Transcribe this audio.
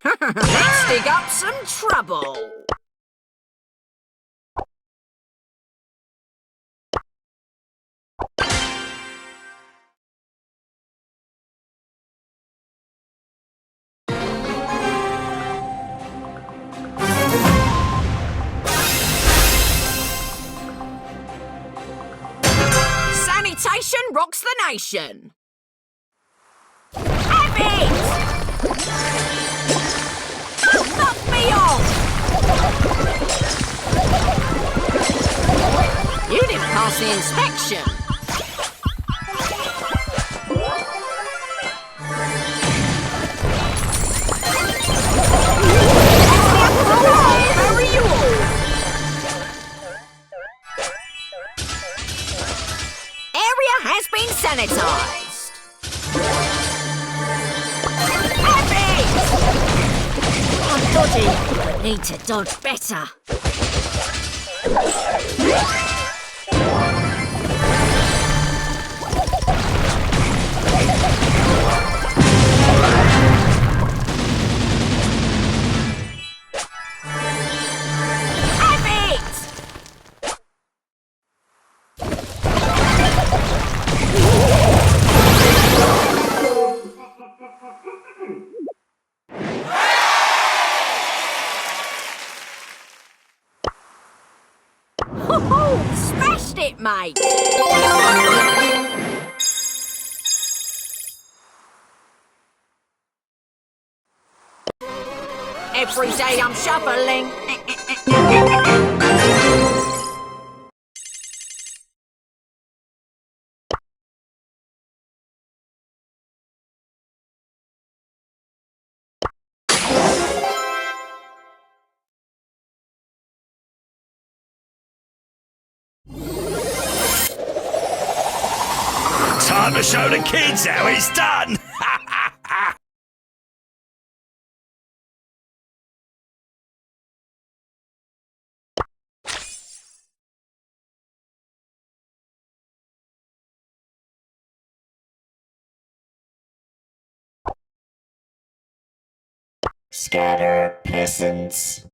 Let's dig up some trouble. Sanitation rocks the nation. Have it! Knock me off! You didn't pass the inspection. I'll bury you all. Area has been sanitized. I'm dodgy, but need to dodge better. Have it! Ho-ho! Smashed it, mate! Every day I'm shoveling. Time to show the kids how it's done! Scatter peasants.